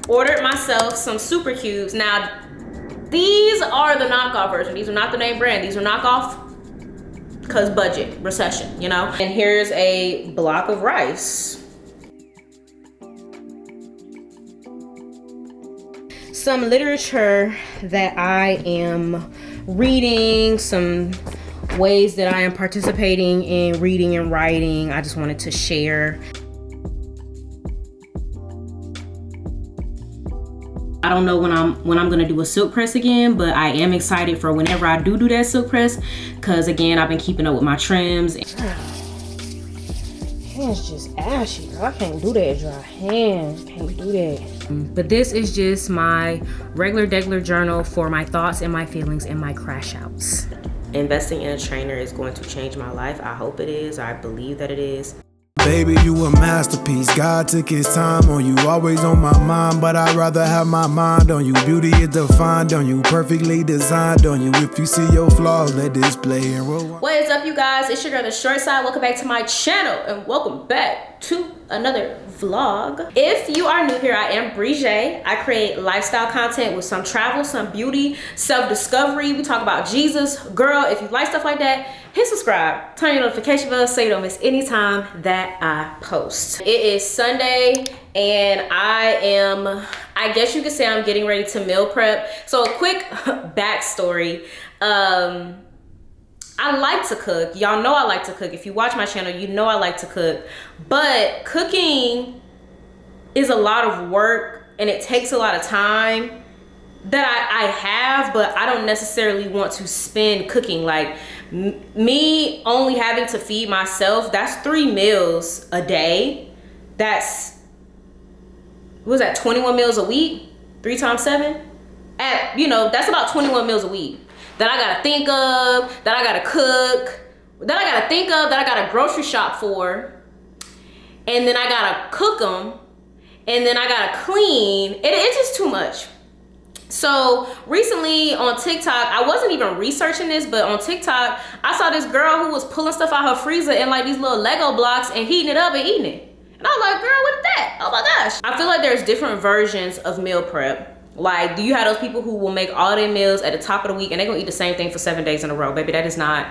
ordered myself some super cubes. Now, these are the knockoff version. These are not the name brand. These are knockoff because budget, recession, you know? And here's a block of rice. Some literature that I am reading, some ways that I am participating in reading and writing. I just wanted to share. I don't know when I'm gonna do a silk press again, but I am excited for whenever I do that silk press, because again, I've been keeping up with my trims. Hands just ashy, girl. I can't do that, dry hands. Can't do that. But this is just my regular journal for my thoughts and my feelings and my crash outs. Investing in a trainer is going to change my life. I hope it is. I believe that it is. Baby, you a masterpiece. God took his time on you. Always on my mind, but I'd rather have my mind on you. Beauty is defined on you. Perfectly designed on you. If you see your flaws, let this play and roll. What is up, you guys? It's your girl, the ShortSide. Welcome back to my channel and welcome back to another vlog. If you are new here, I am Brigé. I create lifestyle content with some travel, some beauty, self-discovery. We talk about Jesus. Girl, if you like stuff like that, hit subscribe, turn your notification bell so you don't miss any time that I post. It is Sunday and I guess you could say I'm getting ready to meal prep. So a quick backstory. I like to cook. Y'all know I like to cook. If you watch my channel, you know I like to cook. But cooking is a lot of work and it takes a lot of time that I have, but I don't necessarily want to spend cooking. Like me only having to feed myself, that's 3 meals a day. That's, what was that, 21 meals a week? 3 times 7? That's about 21 meals a week that I gotta think of, that I gotta cook, that I gotta think of, that I gotta grocery shop for, and then I gotta cook them, and then I gotta clean. It's just too much. So recently on TikTok, I wasn't even researching this, but on TikTok, I saw this girl who was pulling stuff out her freezer in like these little Lego blocks and heating it up and eating it. And I was like, girl, what is that? Oh my gosh. I feel like there's different versions of meal prep. Like, do you have those people who will make all their meals at the top of the week and they're gonna eat the same thing for 7 days in a row? Baby, that is not,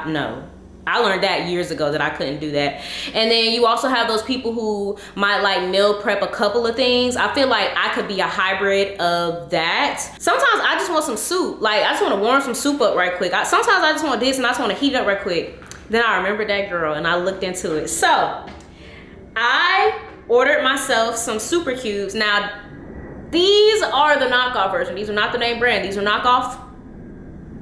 no. I learned that years ago that I couldn't do that. And then you also have those people who might like meal prep a couple of things. I feel like I could be a hybrid of that. Sometimes I just want some soup. Like, I just want to warm some soup up right quick. Sometimes I just want this and I just want to heat it up right quick. Then I remembered that girl and I looked into it. So I ordered myself some super cubes. Now, these are the knockoff version. These are not the name brand. These are knockoff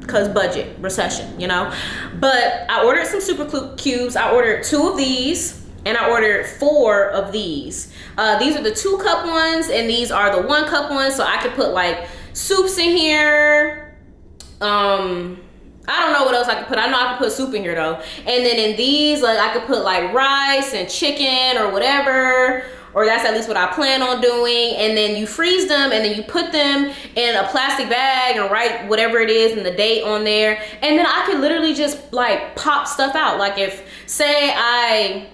because budget, recession, you know? But I ordered some super cubes. I ordered 2 of these and I ordered 4 of these. These are the 2 cup ones and these are the 1 cup ones. So I could put like soups in here. I don't know what else I could put. I know I could put soup in here though. And then in these, like I could put like rice and chicken or whatever. Or that's at least what I plan on doing. And then you freeze them and then you put them in a plastic bag and write whatever it is and the date on there. And then I could literally just like pop stuff out. Like if, say I,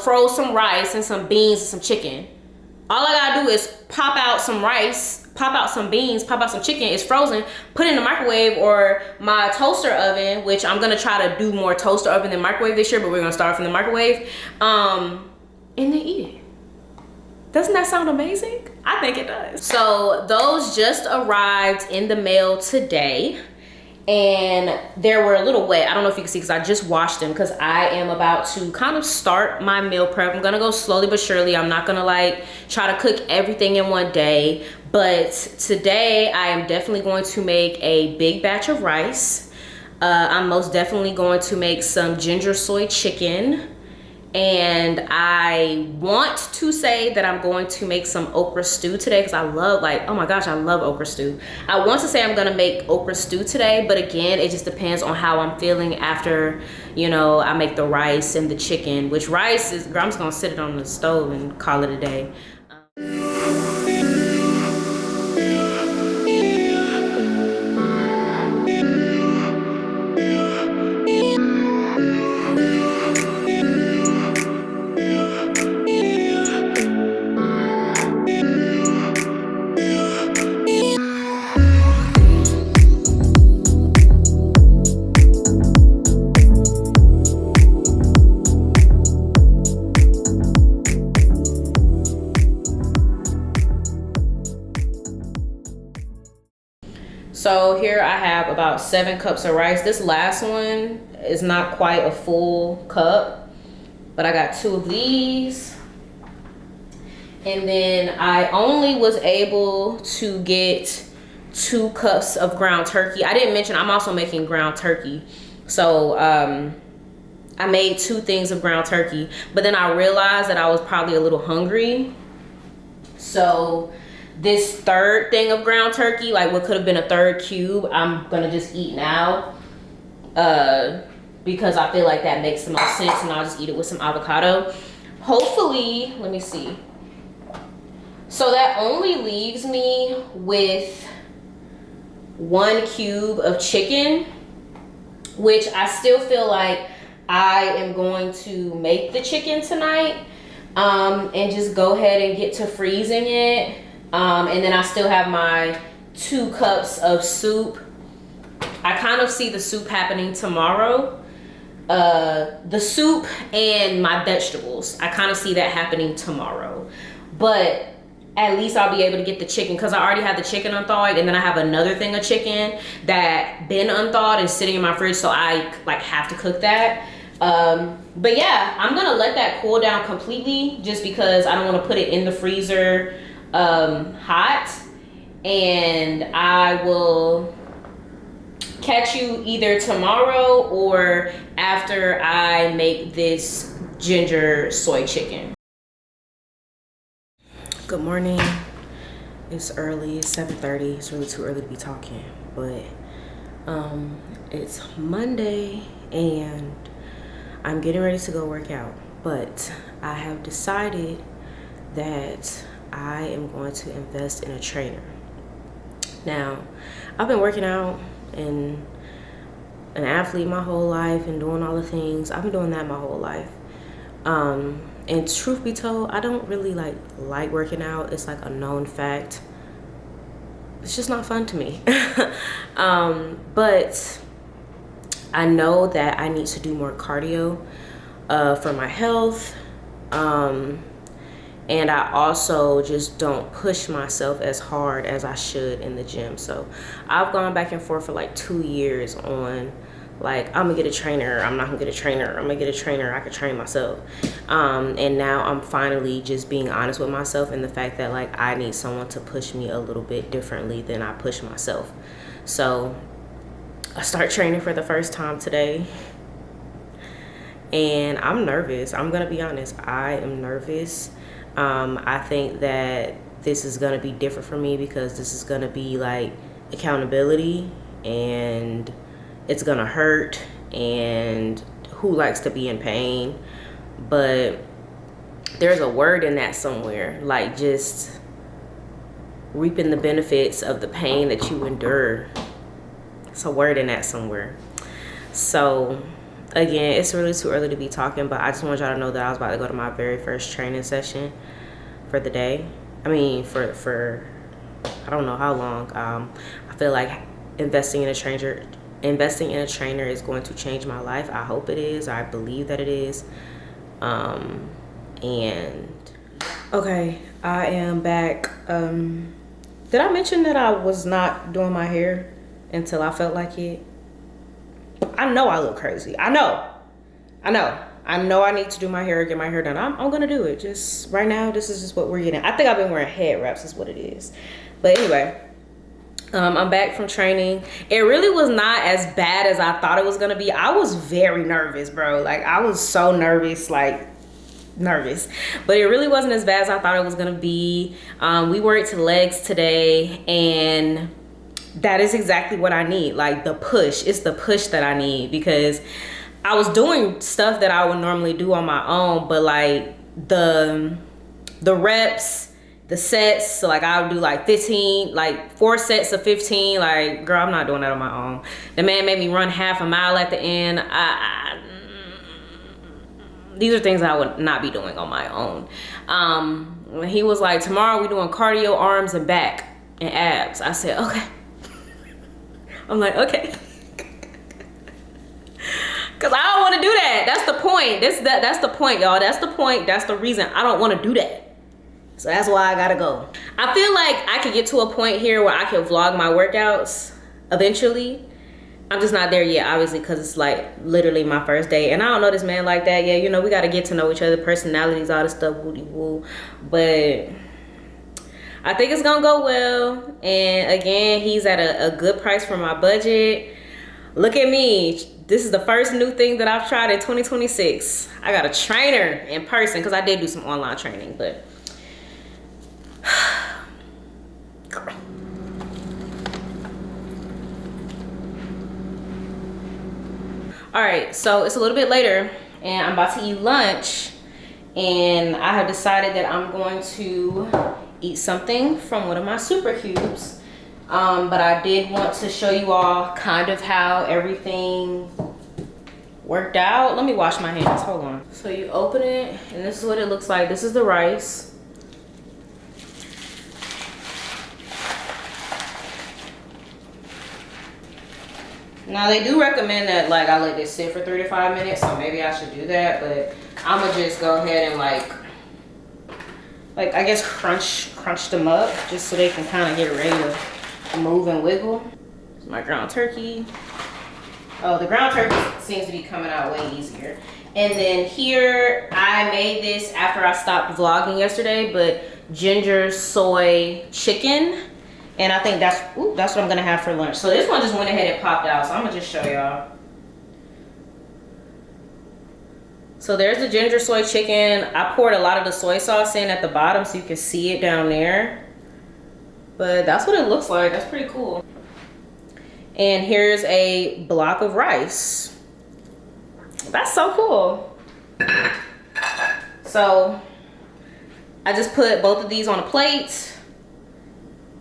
froze some rice and some beans and some chicken. All I gotta do is pop out some rice, pop out some beans, pop out some chicken. It's frozen, put it in the microwave or my toaster oven, which I'm gonna try to do more toaster oven than microwave this year, but we're gonna start from the microwave. And then eat it. Doesn't that sound amazing? I think it does. So those just arrived in the mail today and they were a little wet. I don't know if you can see because I just washed them because I am about to kind of start my meal prep. I'm gonna go slowly but surely. I'm not gonna like try to cook everything in one day, but today I am definitely going to make a big batch of rice. I'm most definitely going to make some ginger soy chicken. And I want to say that I'm going to make some okra stew today because I love, like, oh my gosh, I love okra stew. I want to say I'm gonna make okra stew today, but again, it just depends on how I'm feeling after, I make the rice and the chicken, which rice is, I'm just gonna sit it on the stove and call it a day. So here I have about 7 cups of rice. This last one is not quite a full cup, but I got 2 of these. And then I only was able to get 2 cups of ground turkey. I didn't mention I'm also making ground turkey. So I made 2 things of ground turkey, but then I realized that I was probably a little hungry. So this 3rd thing of ground turkey, like what could have been a 3rd cube, I'm gonna just eat now because I feel like that makes the most sense, and I'll just eat it with some avocado. Hopefully, let me see. So that only leaves me with 1 cube of chicken, which I still feel like I am going to make the chicken tonight and just go ahead and get to freezing it. And then I still have my 2 cups of soup. I kind of see the soup happening tomorrow. The soup and my vegetables, I kind of see that happening tomorrow. But at least I'll be able to get the chicken because I already have the chicken unthawed, and then I have another thing of chicken that been unthawed and sitting in my fridge, so I like have to cook that. But yeah, I'm gonna let that cool down completely just because I don't want to put it in the freezer hot, and I will catch you either tomorrow or after I make this ginger soy chicken. Good morning. It's early, it's 7:30. It's really too early to be talking, but it's Monday and I'm getting ready to go work out, but I have decided that I am going to invest in a trainer. Now, I've been working out and an athlete my whole life and doing all the things. I've been doing that my whole life. And truth be told, I don't really like working out. It's like a known fact. It's just not fun to me. But I know that I need to do more cardio for my health. And I also just don't push myself as hard as I should in the gym. So I've gone back and forth for like 2 years on like, I'm gonna get a trainer, I'm not gonna get a trainer, I'm gonna get a trainer, I could train myself. And now I'm finally just being honest with myself in the fact that like I need someone to push me a little bit differently than I push myself. So I start training for the first time today. And I'm nervous, I'm gonna be honest, I am nervous. I think that this is gonna be different for me because this is gonna be like accountability, and it's gonna hurt, and who likes to be in pain? But there's a word in that somewhere, like just reaping the benefits of the pain that you endure. It's a word in that somewhere. So again, it's really too early to be talking, but I just want y'all to know that I was about to go to my very first training session for the day. I mean, for I don't know how long. I feel like investing in a trainer is going to change my life. I hope it is. I believe that it is. And okay, I am back. Did I mention that I was not doing my hair until I felt like it? I know I look crazy. I know I need to do my hair, get my hair done. I'm gonna do it. Just right now, this is just what we're getting. I think I've been wearing head wraps is what it is. But anyway, I'm back from training. It really was not as bad as I thought it was gonna be. I was very nervous, bro. Like I was so nervous, but it really wasn't as bad as I thought it was gonna be. We worked legs today, and that is exactly what I need. Like the push, it's the push that I need, because I was doing stuff that I would normally do on my own, but like the reps, the sets, so like I would do like 15, like 4 sets of 15. Like, girl, I'm not doing that on my own. The man made me run half a mile at the end. These are things I would not be doing on my own. He was like, tomorrow we doing cardio, arms and back and abs. I said, okay. I'm like, okay. Cause I don't want to do that. That's the point. That's the point, y'all. That's the point. That's the reason I don't want to do that. So that's why I gotta go. I feel like I could get to a point here where I can vlog my workouts. eventually. I'm just not there yet, obviously, because it's like literally my first day, and I don't know this man like that. Yeah, you know, we got to get to know each other, personalities, all this stuff, woody woo. But I think it's gonna go well. And again, he's at a good price for my budget. Look at me. This is the first new thing that I've tried in 2026. I got a trainer in person, because I did do some online training, but all right, so it's a little bit later and I'm about to eat lunch, and I have decided that I'm going to eat something from one of my super cubes. But I did want to show you all kind of how everything worked out. Let me wash my hands, hold on. So you open it and this is what it looks like. This is the rice. Now they do recommend that like I let this sit for 3 to 5 minutes, so maybe I should do that, but I'm gonna just go ahead and like I guess crunch them up just so they can kind of get ready to move and wiggle. This is my ground turkey. Oh, the ground turkey seems to be coming out way easier. And then here, I made this after I stopped vlogging yesterday, but ginger soy chicken. And I think that's what I'm gonna have for lunch. So this one just went ahead and popped out, so I'm gonna just show y'all. So there's the ginger soy chicken. I poured a lot of the soy sauce in at the bottom so you can see it down there. But that's what it looks like. That's pretty cool. And here's a block of rice. That's so cool. So I just put both of these on a plate.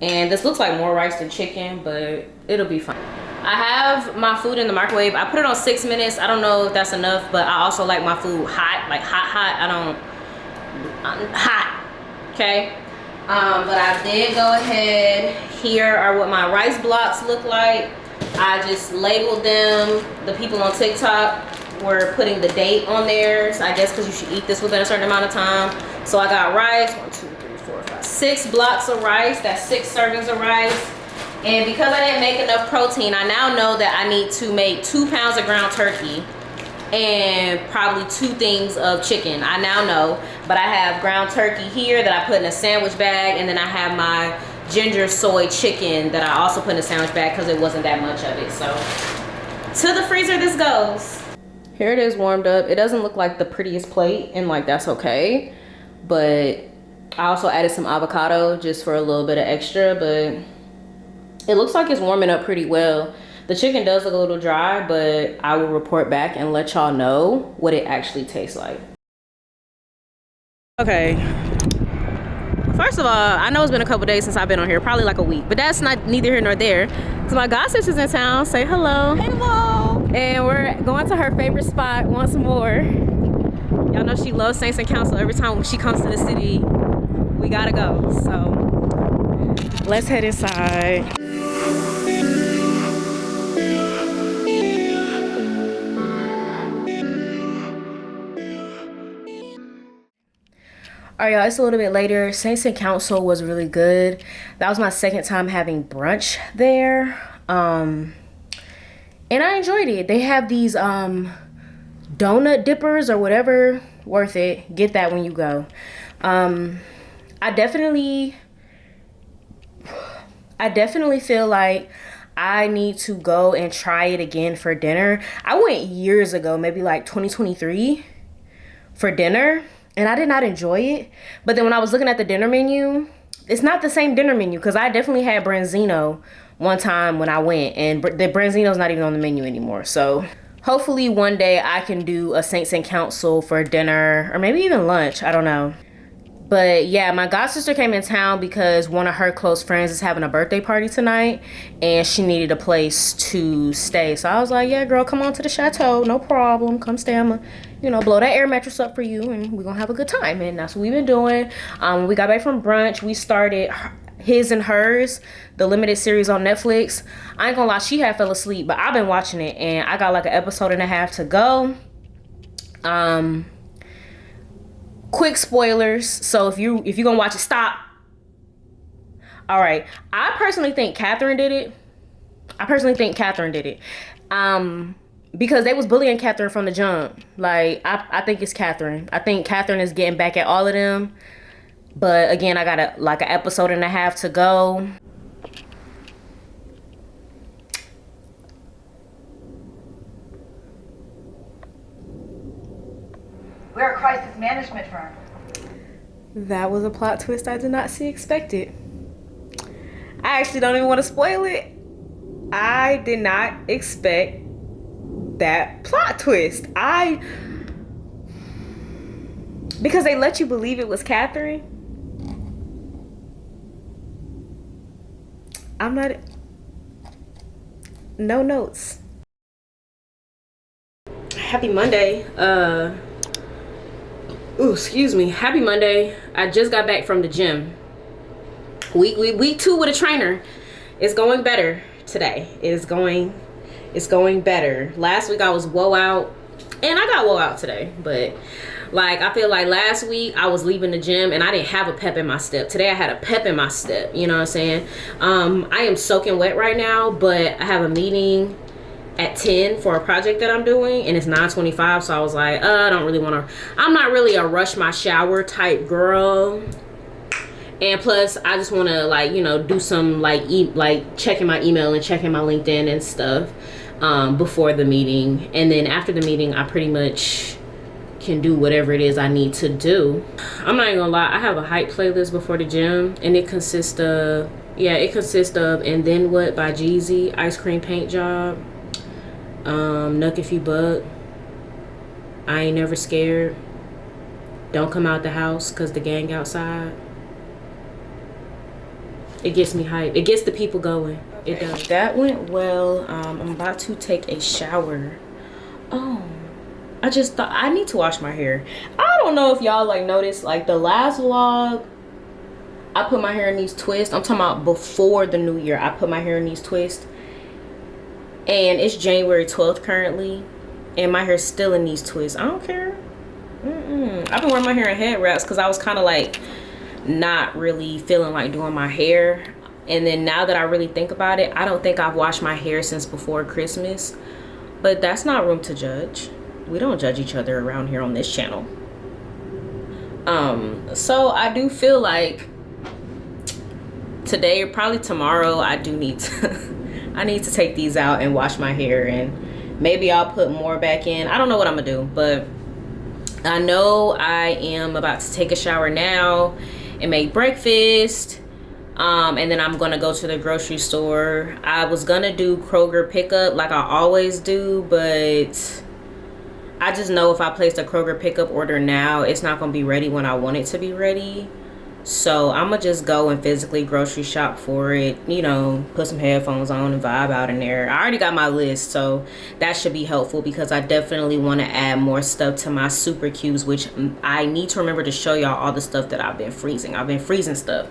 And this looks like more rice than chicken, but it'll be fine. I have my food in the microwave. I put it on 6 minutes. I don't know if that's enough, but I also like my food hot, like hot. Hot, okay? But I did go ahead. Here are what my rice blocks look like. I just labeled them. The people on TikTok were putting the date on there. So I guess because you should eat this within a certain amount of time. So I got rice, 1, 2, 3, 4, 5, 6 blocks of rice. That's 6 servings of rice. And because I didn't make enough protein, I now know that I need to make 2 pounds of ground turkey and probably 2 things of chicken. I now know, but I have ground turkey here that I put in a sandwich bag, and then I have my ginger soy chicken that I also put in a sandwich bag because it wasn't that much of it. So to the freezer this goes. Here it is warmed up. It doesn't look like the prettiest plate, and like that's okay, but I also added some avocado just for a little bit of extra, but it looks like it's warming up pretty well. The chicken does look a little dry, but I will report back and let y'all know what it actually tastes like. Okay. First of all, I know it's been a couple days since I've been on here, probably like a week, but that's not neither here nor there. So my god sister's in town. Say hello. Hello. And we're going to her favorite spot once more. Y'all know she loves Saints and Council. Every time she comes to the city, we gotta go. So let's head inside. All right, y'all, it's a little bit later. Saints and Council was really good. That was my second time having brunch there. And I enjoyed it. They have these donut dippers or whatever. Worth it. Get that when you go. I definitely feel like I need to go and try it again for dinner. I went years ago, maybe like 2023 for dinner, and I did not enjoy it. But then when I was looking at the dinner menu, it's not the same dinner menu, because I definitely had branzino one time when I went, and the branzino's not even on the menu anymore. So hopefully one day I can do a Saints and Council for dinner, or maybe even lunch, I don't know. But yeah, my god sister came in town because one of her close friends is having a birthday party tonight, and she needed a place to stay. So I was like, yeah, girl, come on to the chateau, no problem. Come stay. I'ma, blow that air mattress up for you, and we're gonna have a good time. And that's what we've been doing. When we got back from brunch, we started His and Hers, the limited series on Netflix. I ain't gonna lie, she had fell asleep, but I've been watching it, and I got like an episode and a half to go. Quick spoilers, so if you're gonna watch it, stop. All right, I personally think Catherine did it. I personally think Catherine did it. Because they was bullying Catherine from the jump. Like, I think it's Catherine. I think Catherine is getting back at all of them. But again, I got an episode and a half to go. We're a crisis management firm. That was a plot twist I did not see expected. I actually don't even want to spoil it. I did not expect that plot twist. Because they let you believe it was Catherine. I'm not. No notes. Happy Monday. Excuse me. Happy Monday. I just got back from the gym. Week 2 with a trainer. It's going better today. It's going better. Last week I was woe out, and I got woe out today. But like, I feel like last week I was leaving the gym and I didn't have a pep in my step. Today I had a pep in my step. You know what I'm saying? I am soaking wet right now, but I have a meeting at 10 for a project that I'm doing, and it's 9:25. So I was like, I don't really want to. I'm not really a rush my shower type girl. And plus, I just want to, like, you know, do some like checking my email and checking my LinkedIn and stuff before the meeting. And then after the meeting, I pretty much can do whatever it is I need to do. I'm not even gonna lie, I have a hype playlist before the gym, and it consists of And Then What by Jeezy, Ice Cream Paint Job, Nuck If You Buck, I Ain't Never Scared, Don't Come Out the House Cause the Gang Outside. It gets me hyped. It gets the people going. It does. That went well. I'm about to take a shower. Oh, I just thought I need to wash my hair. I don't know if y'all like noticed, like the last vlog, I put my hair in these twists. I'm talking about before the new year. I put my hair in these twists, and it's January 12th currently, and my hair's still in these twists. I don't care. I've been wearing my hair in head wraps because I was kind of like not really feeling like doing my hair. And then now that I really think about it, I don't think I've washed my hair since before Christmas. But that's not room to judge. We don't judge each other around here on this channel. So I do feel like today or probably tomorrow I do need to I need to take these out and wash my hair, and maybe I'll put more back in. I don't know what I'm gonna do, but I know I am about to take a shower now and make breakfast, and then I'm gonna go to the grocery store. I was gonna do Kroger pickup like I always do, but I just know if I place a Kroger pickup order now, it's not gonna be ready when I want it to be ready. So I'm gonna just go and physically grocery shop for it, you know, put some headphones on and vibe out in there. I already got my list, so that should be helpful because I definitely want to add more stuff to my super cubes, which I need to remember to show y'all all the stuff that I've been freezing. I've been freezing stuff,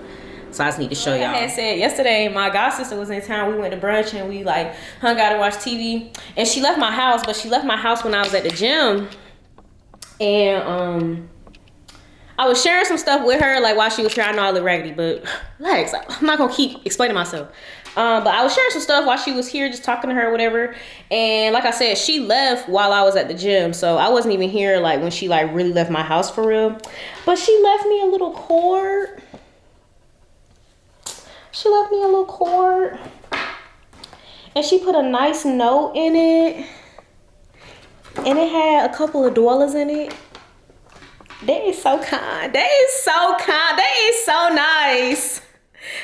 so I just need to show y'all. I had said yesterday my god sister was in town. We went to brunch and we like hung out and watched TV, and she left my house, but she left my house when I was at the gym, and I was sharing some stuff with her, like while she was here. I know I look raggedy, but relax. I'm not gonna keep explaining myself. But I was sharing some stuff while she was here, just talking to her or whatever. And like I said, she left while I was at the gym, so I wasn't even here like when she like really left my house for real. But she left me a little cord. She left me a little cord, and she put a nice note in it, and it had a couple of dollars in it. That is so kind. That is so kind. That is so nice.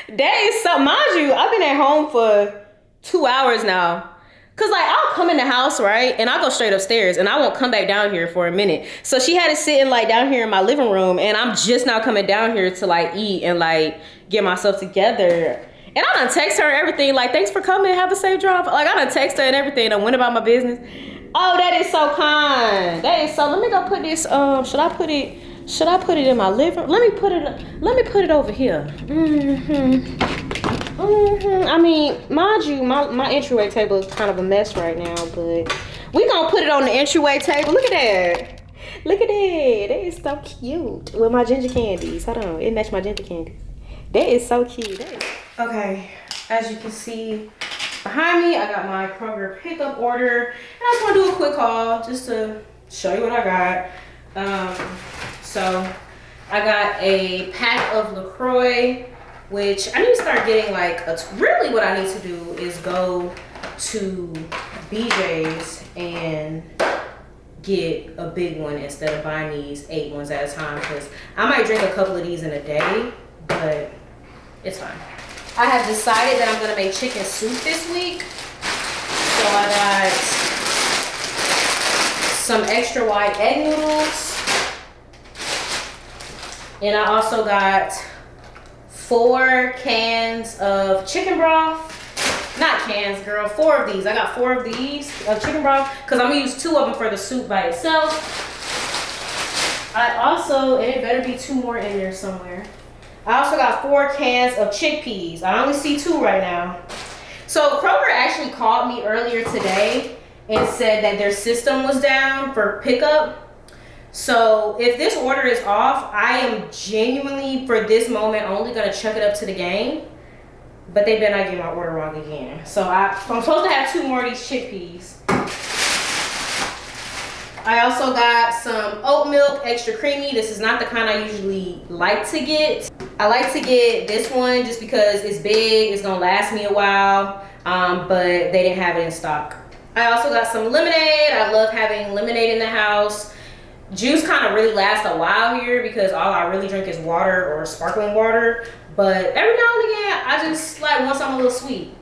That is so, mind you, I've been at home for 2 hours now. Cause like I'll come in the house, right? And I'll go straight upstairs and I won't come back down here for a minute. So she had it sitting like down here in my living room, and I'm just now coming down here to like eat and like get myself together. And I done text her everything, like, thanks for coming, have a safe drive. Like I done text her and everything, I went about my business. Oh, that is so kind. That is so. Let me go put this. Should I put it in my living room? Let me put it over here. I mean, mind you, my entryway table is kind of a mess right now, but we gonna put it on the entryway table. Look at that. Look at that. That is so cute. With my ginger candies. Hold on. It matched my ginger candies. That is so cute. Okay. As you can see, Behind me, I got my Kroger pickup order. And I just want to do a quick haul just to show you what I got. So I got a pack of LaCroix, which I need to start getting really what I need to do is go to BJ's and get a big one instead of buying these 8 ones at a time, because I might drink a couple of these in a day, but it's fine. I have decided that I'm gonna make chicken soup this week. So I got some extra wide egg noodles. And I also got 4 cans of chicken broth. Not cans, girl, 4 of these. I got 4 of these of chicken broth because I'm gonna use 2 of them for the soup by itself. I also, and it better be 2 more in there somewhere. I also got 4 cans of chickpeas. I only see 2 right now. So Kroger actually called me earlier today and said that their system was down for pickup. So if this order is off, I am genuinely, for this moment, only gonna chuck it up to the game. But they better not get my order wrong again. So I'm supposed to have 2 more of these chickpeas. I also got some oat milk, extra creamy. This is not the kind I usually like to get. I like to get this one just because it's big, it's gonna last me a while, but they didn't have it in stock. I also got some lemonade. I love having lemonade in the house. Juice kind of really lasts a while here because all I really drink is water or sparkling water. But every now and again, I just want something a little sweet.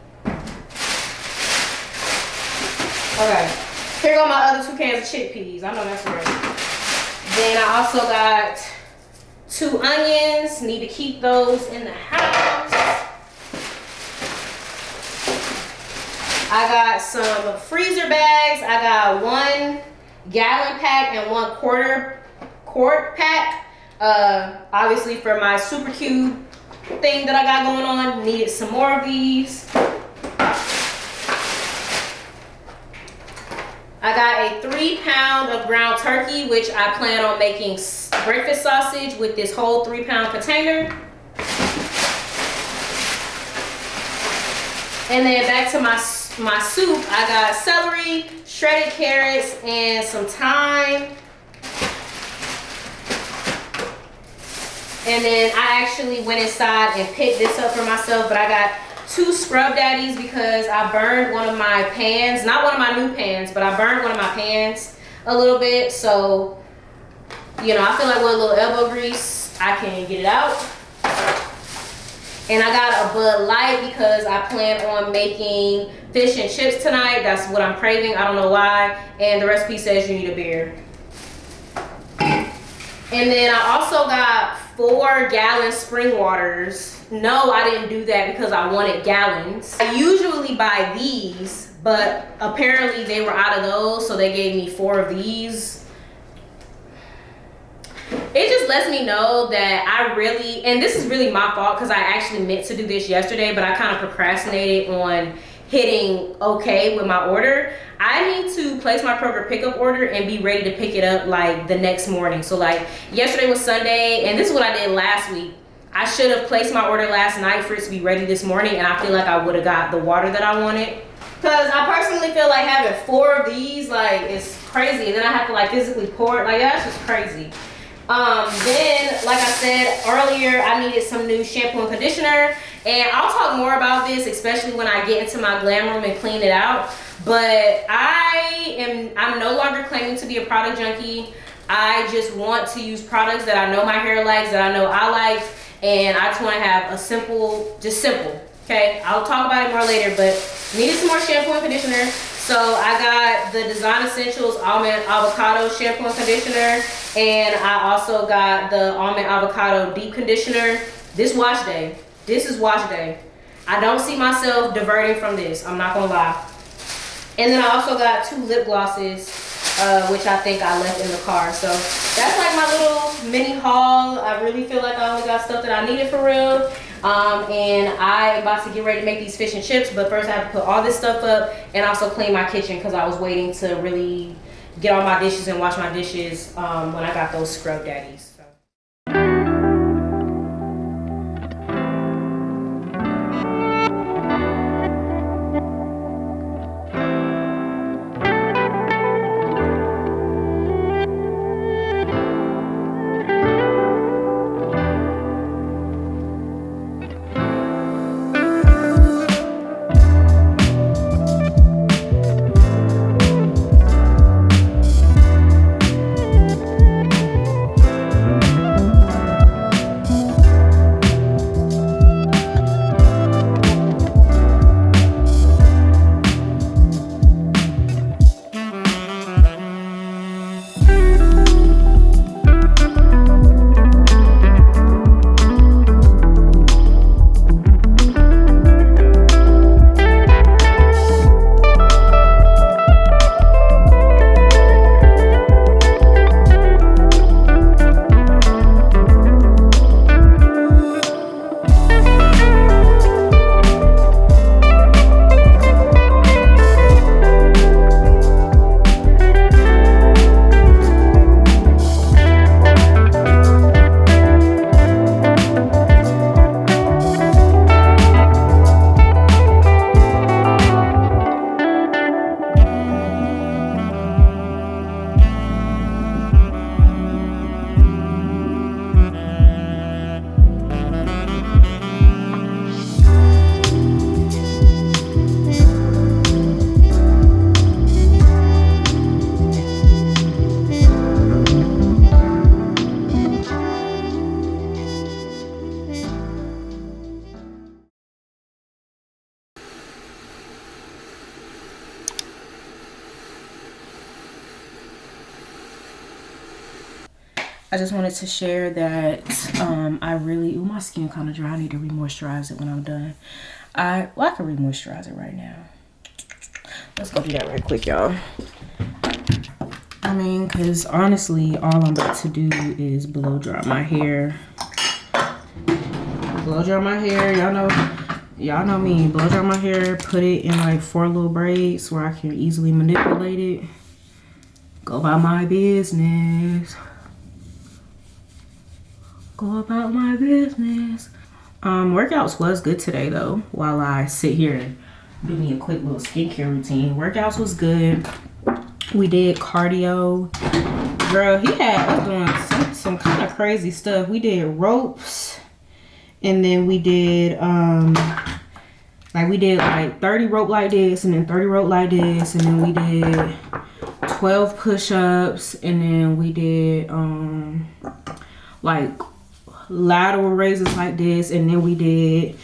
Okay, here go my other 2 cans of chickpeas. I know that's right. Then I also got 2 onions. Need to keep those in the house. I got some freezer bags. I got 1 gallon pack and 1 quart pack. Obviously for my super cube thing that I got going on, needed some more of these. I got a 3-pound of ground turkey, which I plan on making breakfast sausage with this whole 3-pound container. And then back to my soup, I got celery, shredded carrots, and some thyme. And then I actually went inside and picked this up for myself, but I got 2 scrub daddies because I burned one of my pans, not one of my new pans, but I burned one of my pans a little bit. So, you know, I feel like with a little elbow grease, I can get it out. And I got a Bud Light because I plan on making fish and chips tonight. That's what I'm craving. I don't know why. And the recipe says you need a beer. And then I also got 4-gallon spring waters. No, I didn't do that because I wanted gallons. I usually buy these, but apparently they were out of those, so they gave me 4 of these. It just lets me know that I really, and this is really my fault because I actually meant to do this yesterday, but I kind of procrastinated on hitting okay with my order. I need to place my Kroger pickup order and be ready to pick it up like the next morning. So like yesterday was Sunday, and this is what I did last week. I should have placed my order last night for it to be ready this morning, and I feel like I would have got the water that I wanted. Because I personally feel like having 4 of these is crazy, and then I have to like physically pour it. Like that's just crazy. Then like I said earlier, I needed some new shampoo and conditioner, and I'll talk more about this especially when I get into my glam room and clean it out. But I'm no longer claiming to be a product junkie. I just want to use products that I know my hair likes, that I know I like, and I just want to have a simple, okay? I'll talk about it more later, but needed some more shampoo and conditioner. So I got the Design Essentials Almond Avocado Shampoo and Conditioner, and I also got the Almond Avocado Deep Conditioner. This is wash day. I don't see myself diverting from this, I'm not gonna lie. And then I also got 2 lip glosses, which I think I left in the car. So that's like my little mini haul. I really feel like I only got stuff that I needed for real. And I'm about to get ready to make these fish and chips, but first I have to put all this stuff up and also clean my kitchen because I was waiting to really get all my dishes and wash my dishes when I got those scrub daddies. I just wanted to share that my skin kind of dry. I need to re-moisturize it when I'm done. I can re-moisturize it right now. Let's go do that right quick, y'all. I mean, because honestly, all I'm about to do is blow dry my hair. Blow dry my hair, y'all know me. Blow dry my hair, put it in like 4 little braids where I can easily manipulate it. Go about my business. Go about my business. Workouts was good today though. While I sit here and do me a quick little skincare routine. Workouts was good. We did cardio. Girl, he had us doing some kind of crazy stuff. We did ropes, and then we did like 30 rope like this, and then 30 rope like this, and then we did 12 push-ups, and then we did like lateral raises like this, and then we did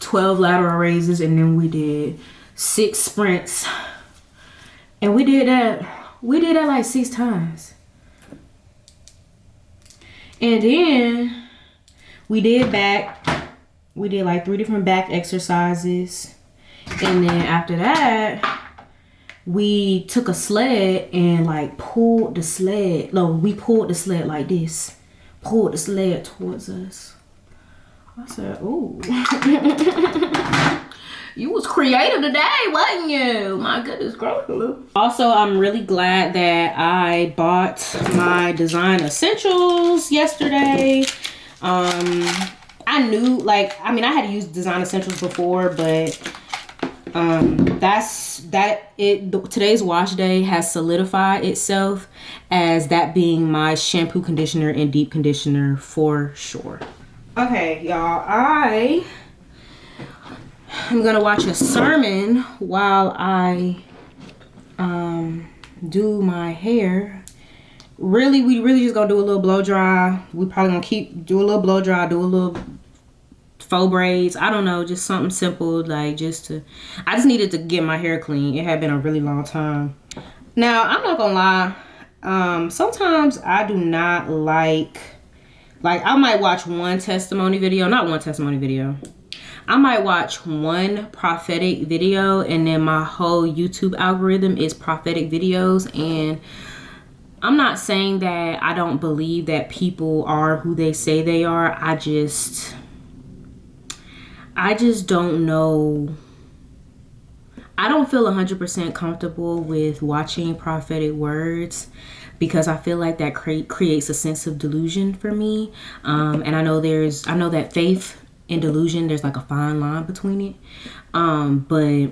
12 lateral raises, and then we did 6 sprints. And we did that like 6 times. And then we did back. We did like 3 different back exercises. And then after that, we took a sled and like pulled the sled. No, we pulled the sled like this. Pulled the sled towards us. I said, ooh. You was creative today, wasn't you? My goodness, girl. Also, I'm really glad that I bought my design essentials yesterday. I knew, like, I mean, I had used design essentials before, but today's wash day has solidified itself as that being my shampoo, conditioner, and deep conditioner for sure. Okay, y'all, I'm gonna watch a sermon while I do my hair. We really just gonna do a little blow dry. We probably gonna do a little blow dry, do a little faux braids. I don't know, just something simple, like I just needed to get my hair clean. It had been a really long time. Now, I'm not gonna lie. Sometimes I do not like I might watch one testimony video, I might watch one prophetic video, and then my whole YouTube algorithm is prophetic videos. And I'm not saying that I don't believe that people are who they say they are. I just don't know. I don't feel 100% comfortable with watching prophetic words, because I feel like that creates a sense of delusion for me. And I know that faith and delusion, there's like a fine line between it. But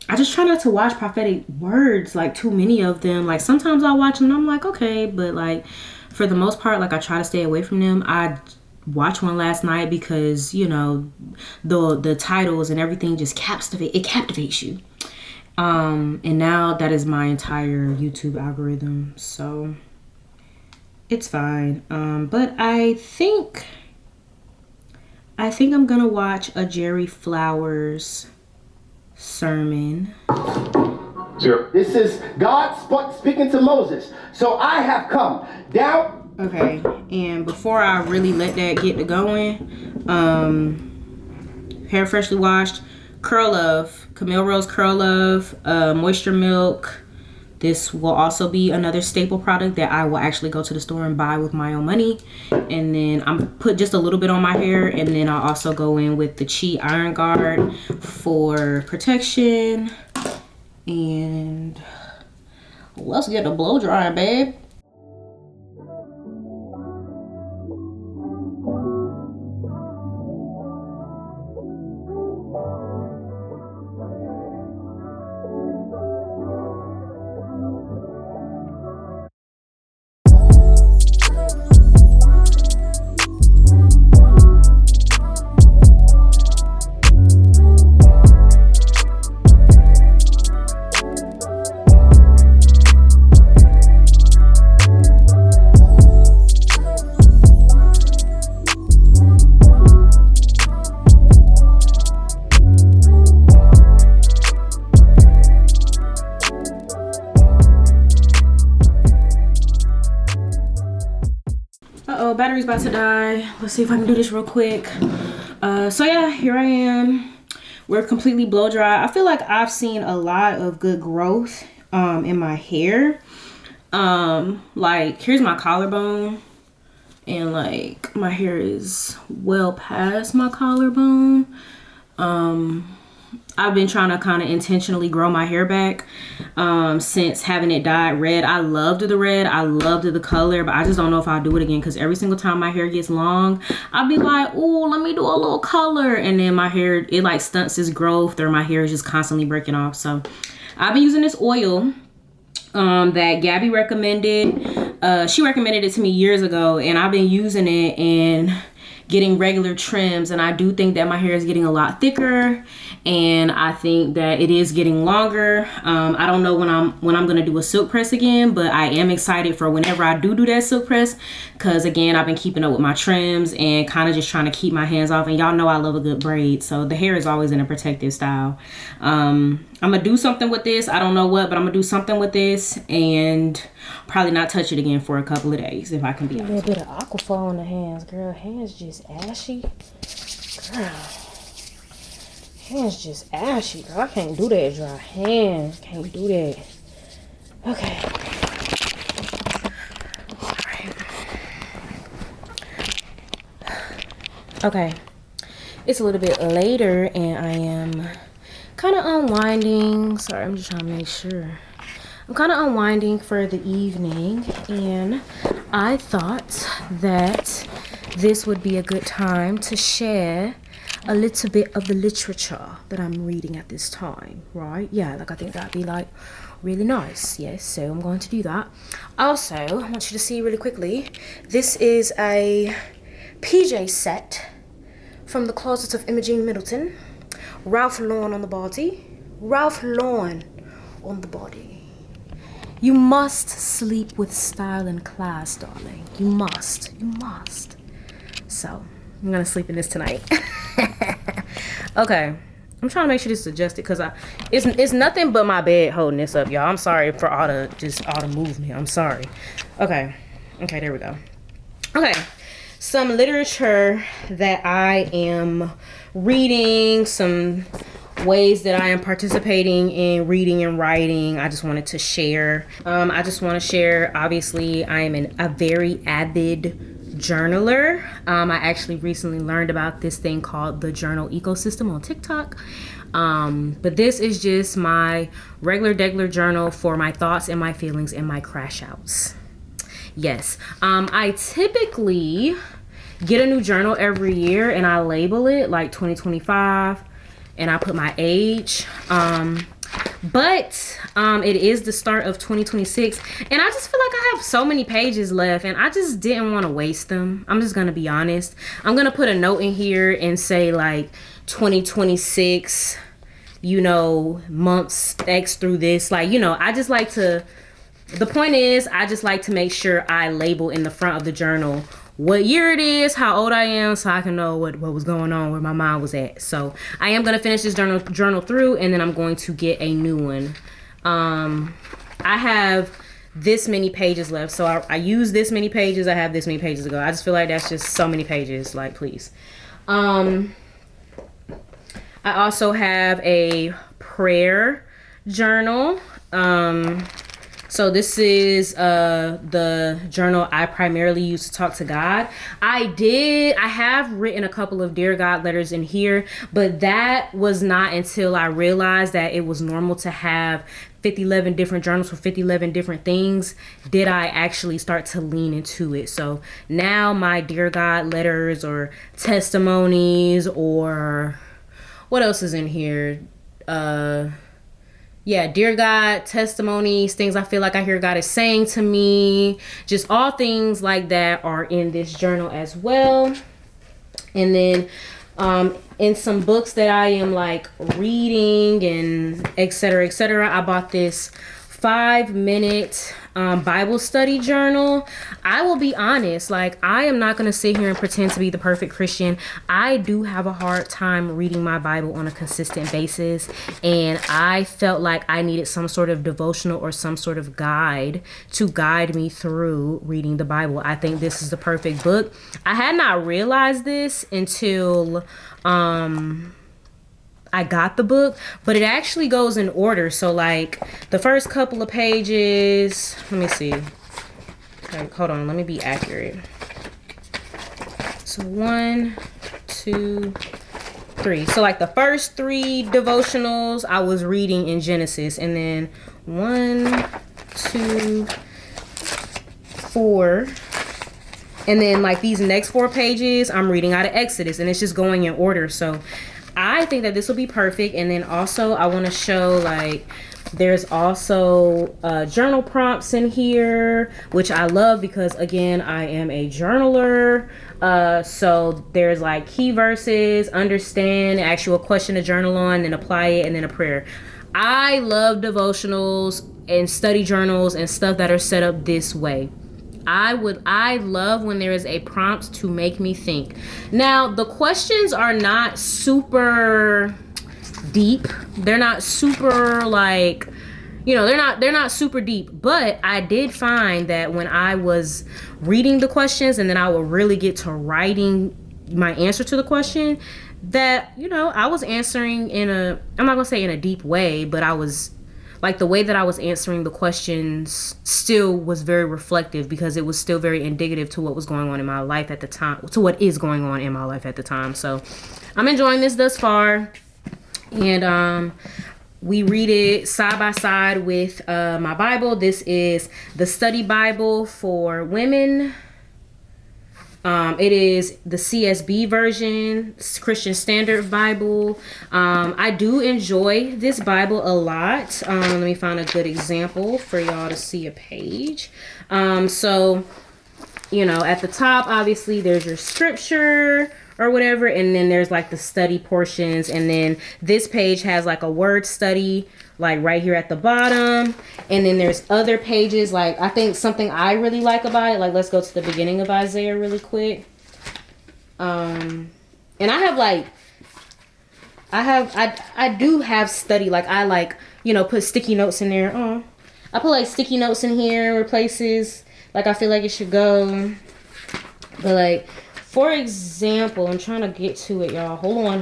I just try not to watch prophetic words, like too many of them. Like sometimes I'll watch them and I'm like, okay, but like for the most part, like I try to stay away from them. I watched one last night because, you know, the titles and everything just captivates you. And now that is my entire YouTube algorithm, so it's fine. But I think I'm gonna watch a Jerry Flowers sermon. Sure. This is God speaking to Moses. So I have come down. Okay, and before I really let that get to going, hair freshly washed, Curl Love, Camille Rose Curl Love, Moisture Milk. This will also be another staple product that I will actually go to the store and buy with my own money. And then I'm put just a little bit on my hair, and then I'll also go in with the Chi Iron Guard for protection. And let's get the blow drying, babe. so battery's about to die. Let's see if I can do this real quick. So yeah, here I am. We're completely blow dry. I feel like I've seen a lot of good growth in my hair. Like here's my collarbone, and like my hair is well past my collarbone. I've been trying to kind of intentionally grow my hair back since having it dyed red. I loved the red, I loved the color, but I just don't know if I'll do it again, because every single time my hair gets long, I'll be like, oh, let me do a little color, and then my hair, it like stunts its growth, or my hair is just constantly breaking off. So I've been using this oil that Gabby recommended. She recommended it to me years ago, and I've been using it and getting regular trims, and I do think that my hair is getting a lot thicker, and I think that it is getting longer. I don't know when I'm gonna do a silk press again, but I am excited for whenever I do that silk press, because again, I've been keeping up with my trims and kind of just trying to keep my hands off, and y'all know I love a good braid, so the hair is always in a protective style. I'm gonna do something with this. I don't know what, but I'm gonna do something with this and probably not touch it again for a couple of days, if I can be honest. A little bit of aquaphor on the hands, girl. Hands just ashy. Girl. Hands just ashy, girl. I can't do that dry hands. Can't do that. Okay. Okay. It's a little bit later and I am kind of unwinding. Sorry, I'm just trying to make sure. I'm kind of unwinding for the evening, and I thought that this would be a good time to share a little bit of the literature that I'm reading at this time, right? Yeah, like I think that'd be like really nice. Yes, so I'm going to do that. Also, I want you to see really quickly, this is a PJ set from the closet of Imogene Middleton. Ralph Lauren on the body. Ralph Lauren on the body. You must sleep with style and class, darling. You must. You must. So, I'm gonna sleep in this tonight. Okay. I'm trying to make sure this is adjusted, because it's nothing but my bed holding this up, y'all. I'm sorry for all the movement. I'm sorry. Okay. Okay, there we go. Okay. Some literature that I am reading, some ways that I am participating in reading and writing. I just wanted to share. Obviously, I am a very avid journaler. I actually recently learned about this thing called the journal ecosystem on TikTok. But this is just my regular journal for my thoughts and my feelings and my crash outs. Yes. I typically get a new journal every year and I label it like 2025. And I put my age, but it is the start of 2026, and I just feel like I have so many pages left, and I just didn't want to waste them. I'm just gonna be honest. I'm gonna put a note in here and say like 2026, you know, months X through this. Like, you know, I just like to, the point is, I just like to make sure I label in the front of the journal what year it is, how old I am, so I can know what was going on, where my mind was at. So I am going to finish this journal through, and then I'm going to get a new one. I have this many pages left, so I use this many pages. I have this many pages to go. I just feel like that's just so many pages, like, please. I also have a prayer journal. So this is the journal I primarily use to talk to God. I have written a couple of Dear God letters in here, but that was not until I realized that it was normal to have 11 different journals for 11 different things did I actually start to lean into it. So now my Dear God letters or testimonies, or what else is in here? Yeah, Dear God, testimonies, things I feel like I hear God is saying to me, just all things like that are in this journal as well. And then in some books that I am like reading and etc., I bought this 5-minute Bible study journal. I will be honest, like, I am not going to sit here and pretend to be the perfect Christian. I do have a hard time reading my Bible on a consistent basis, and I felt like I needed some sort of devotional or some sort of guide to guide me through reading the Bible. I think this is the perfect book. I had not realized this until I got the book, but it actually goes in order. So like the first couple of pages, let me see. Okay, hold on, let me be accurate. So 1, 2, 3. So like the first 3 devotionals I was reading in Genesis, and then 1, 2, 4. And then like these next 4 pages, I'm reading out of Exodus, and it's just going in order. So I think that this will be perfect. And then also I want to show, like, there's also journal prompts in here, which I love because, again, I am a journaler. So there's like key verses, understand, ask you a question to journal on, then apply it, and then a prayer. I love devotionals and study journals and stuff that are set up this way. I love when there is a prompt to make me think. Now, the questions are not super deep. They're not super, like, you know, they're not super deep, but I did find that when I was reading the questions and then I would really get to writing my answer to the question, that, you know, I was answering I'm not gonna say in a deep way, but I was, like, the way that I was answering the questions still was very reflective because it was still very indicative to what was going on in my life at the time, to what is going on in my life at the time. So I'm enjoying this thus far. And we read it side by side with my Bible. This is the study Bible for women. It is the CSB version, Christian Standard Bible. I do enjoy this Bible a lot. Let me find a good example for y'all to see a page. So, you know, at the top, obviously, there's your scripture or whatever, and then there's like the study portions, and then this page has like a word study, like right here at the bottom, and then there's other pages. Like, I think something I really like about it, like, let's go to the beginning of Isaiah really quick. And I do have study, like, I like, you know, put sticky notes in there. I put like sticky notes in here or places like I feel like it should go. But like, for example, I'm trying to get to it, y'all. Hold on.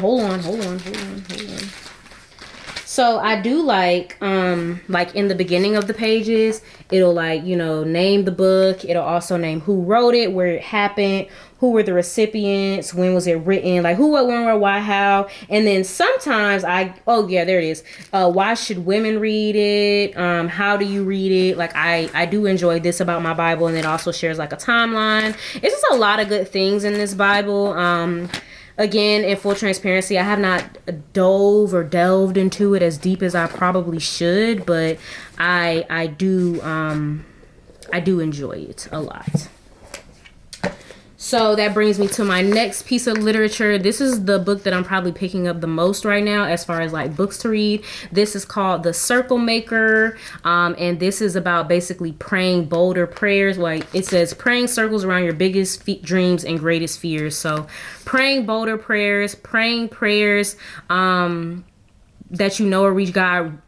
So I do like in the beginning of the pages, it'll, like, you know, name the book. It'll also name who wrote it, where it happened, who were the recipients, when was it written, like who, what, when, where, why, how. And then sometimes there it is. Why should women read it? How do you read it? Like, I do enjoy this about my Bible, and it also shares like a timeline. It's just a lot of good things in this Bible. Again, in full transparency, I have not delved into it as deep as I probably should, but I do enjoy it a lot. So that brings me to my next piece of literature. This is the book that I'm probably picking up the most right now as far as like books to read. This is called The Circle Maker. And this is about basically praying bolder prayers. Like, it says praying circles around your biggest dreams and greatest fears. So praying bolder prayers, praying prayers, that you know will reach God,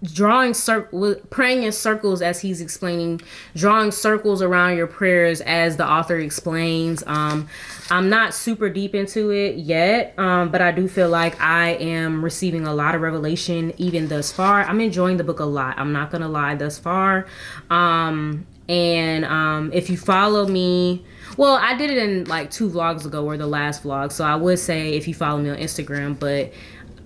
praying in circles, as he's explaining, drawing circles around your prayers, as the author explains. I'm not super deep into it yet, but I do feel like I am receiving a lot of revelation even thus far. I'm enjoying the book a lot. I'm not gonna lie, thus far. And if you follow me, well, I did it in like 2 vlogs ago, or the last vlog, so I would say if you follow me on Instagram, but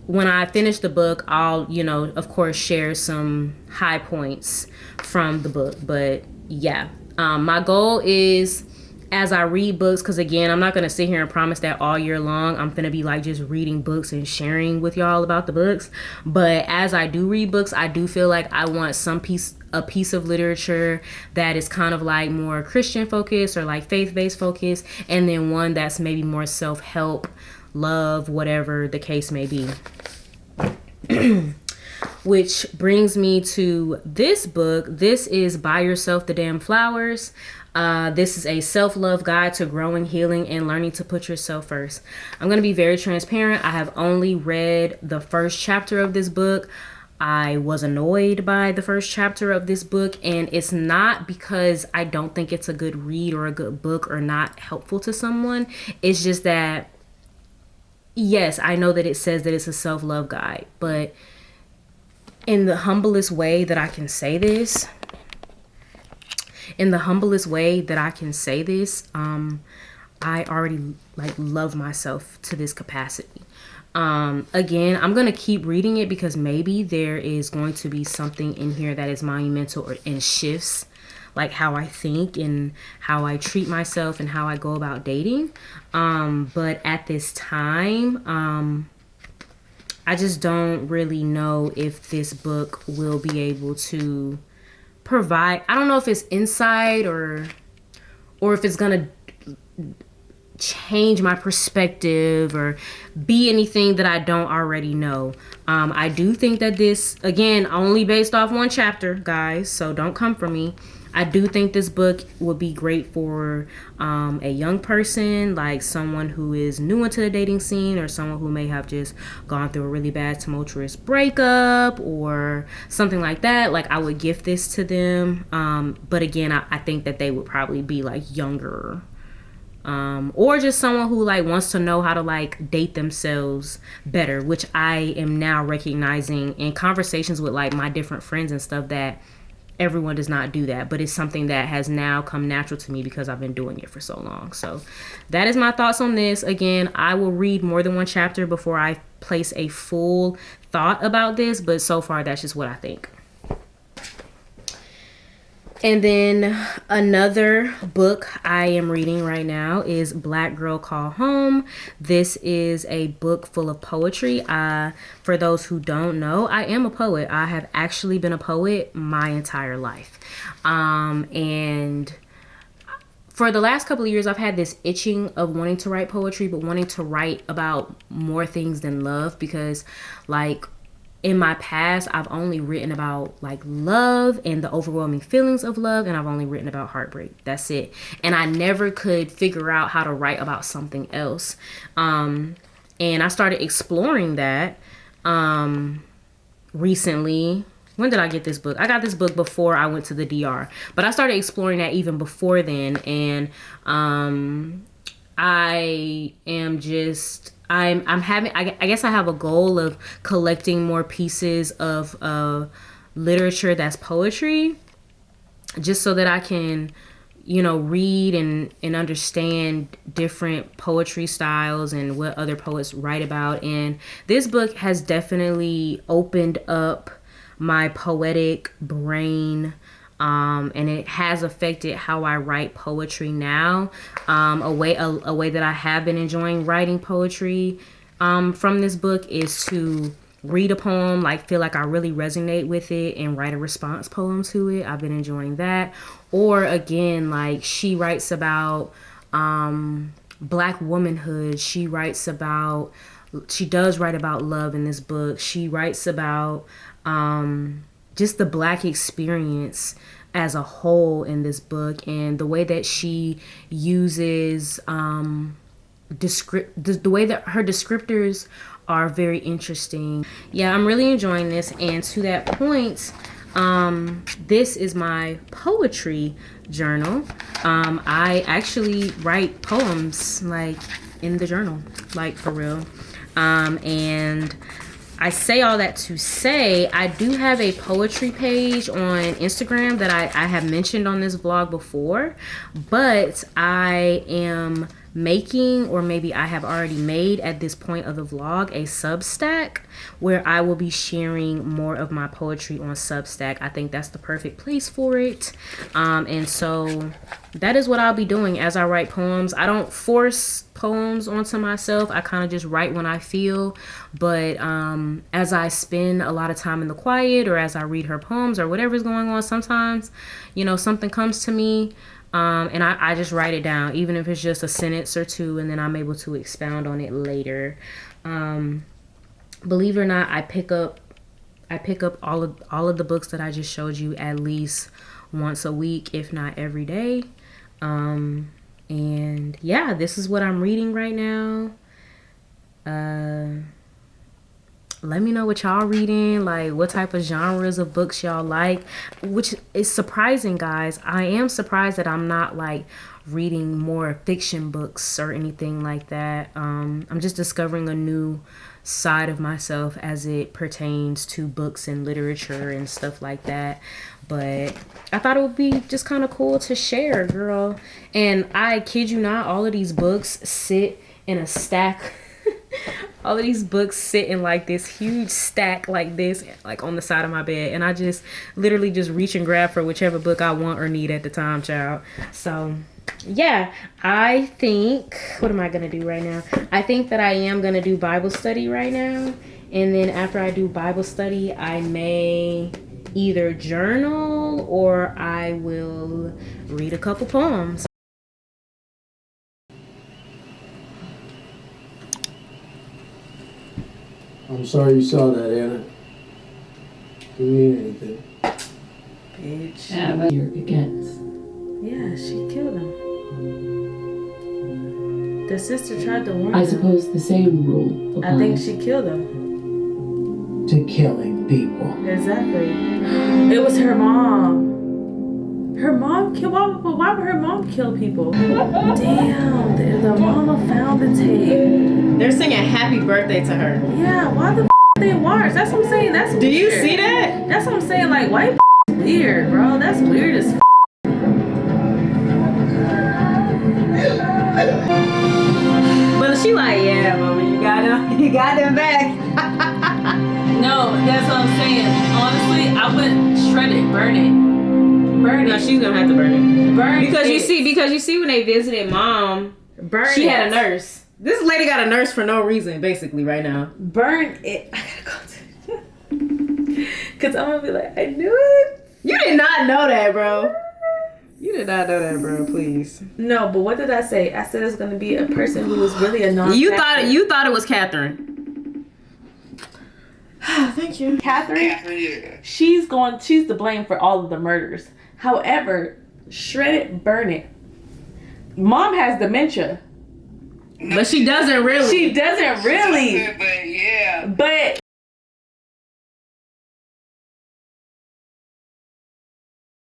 when I finish the book, I'll, you know, of course, share some high points from the book. But yeah, my goal is, as I read books, because again, I'm not going to sit here and promise that all year long I'm going to be like just reading books and sharing with y'all about the books. But as I do read books, I do feel like I want a piece of literature that is kind of like more Christian focused or like faith-based focused, and then one that's maybe more self-help, love, whatever the case may be. which brings me to this book. This is Buy Yourself the Damn Flowers. This is a self-love guide to growing, healing, and learning to put yourself first. I'm going to be very transparent. I have only read the first chapter of this book. I was annoyed by the first chapter of this book, and it's not because I don't think it's a good read or a good book or not helpful to someone. It's just that, yes, I know that it says that it's a self-love guide, but in the humblest way that I can say this, I already love myself to this capacity. Again, I'm going to keep reading it because maybe there is going to be something in here that is monumental and shifts like how I think and how I treat myself and how I go about dating. But at this time, I just don't really know if this book will be able to provide, I don't know if it's insight or if it's going to change my perspective or be anything that I don't already know. I do think that this, again, only based off one chapter, guys, so don't come for me. I do think this book would be great for a young person, like someone who is new into the dating scene or someone who may have just gone through a really bad tumultuous breakup or something like that. Like, I would gift this to them. But again, I think that they would probably be like younger. Or just someone who like wants to know how to like date themselves better, which I am now recognizing in conversations with like my different friends and stuff that everyone does not do that, but it's something that has now come natural to me because I've been doing it for so long. So that is my thoughts on this. Again, I will read more than one chapter before I place a full thought about this, but so far that's just what I think. And then another book I am reading right now is Black Girl Call Home. This is a book full of poetry. For those who don't know, I am a poet. I have actually been a poet my entire life. And for the last couple of years, I've had this itching of wanting to write poetry, but wanting to write about more things than love, because like in my past, I've only written about like love and the overwhelming feelings of love, and I've only written about heartbreak. That's it. And I never could figure out how to write about something else. And I started exploring that recently. When did I get this book? I got this book before I went to the DR, but I started exploring that even before then. And I guess I have a goal of collecting more pieces of literature that's poetry, just so that I can, read and understand different poetry styles and what other poets write about. And this book has definitely opened up my poetic brain. And it has affected how I write poetry now. A way that I have been enjoying writing poetry from this book is to read a poem, like feel like I really resonate with it and write a response poem to it. I've been enjoying that. Or again, like she writes about Black womanhood. She does write about love in this book. She writes about just the Black experience as a whole in this book, and the way that she uses the way that her descriptors are very interesting. Yeah, I'm really enjoying this. And to that point, this is my poetry journal. I actually write poems like in the journal, like for real. And I say all that to say I do have a poetry page on Instagram that I have mentioned on this vlog before, but I am making, or maybe I have already made at this point of the vlog, a Substack where I will be sharing more of my poetry on Substack. I think that's the perfect place for it. And so that is what I'll be doing as I write poems. I don't force poems onto myself. I kind of just write when I feel. But as I spend a lot of time in the quiet, or as I read her poems or whatever's going on, sometimes, something comes to me. And I just write it down, even if it's just a sentence or two, and then I'm able to expound on it later. Believe it or not, I pick up I pick up all of the books that I just showed you at least once a week, if not every day. And yeah, this is what I'm reading right now. Let me know what y'all reading, like what type of genres of books y'all like, which is surprising, guys. I am surprised that I'm not like reading more fiction books or anything like that. I'm just discovering a new side of myself as it pertains to books and literature and stuff like that. But I thought it would be just kind of cool to share, girl. And I kid you not, all of these books sit in a stack. All of these books sit in like this huge stack like this, like on the side of my bed. And I just literally just reach and grab for whichever book I want or need at the time, child. So yeah, I think, what am I going to do right now? I think that I am going to do Bible study right now. And then after I do Bible study, I may either journal or I will read a couple poems. I'm sorry you saw that, Anna. Didn't mean anything. Bitch. Yeah, but you're against. Yeah, she killed him. The sister tried to warn I him. suppose the same rule applies. I think she killed him. To killing people. Exactly. It was her mom. Her mom killed. Why would her mom kill people? Damn, the mama found the tape. They're singing happy birthday to her. Yeah, why the they watch? That's what I'm saying. That's weird. Do you see that? That's what I'm saying. Like, white weird, bro. That's weird as But she like, yeah, mama, you got them back. No, that's what I'm saying. Honestly, I would shred it, burn it. No, she's gonna have to burn it. Because it. you see when they visited mom, she had a nurse. This lady got a nurse for no reason, basically, right now. Burn it. I gotta go to because I'm gonna be like, I knew it. You did not know that, bro. You did not know that, bro. Please. No, but what did I say? I said it's gonna be a person who was really a non. You thought it was Catherine. Thank you. Catherine, yeah. She's the blame for all of the murders. However, shred it, burn it. Mom has dementia. But she doesn't really. She doesn't really. But yeah. But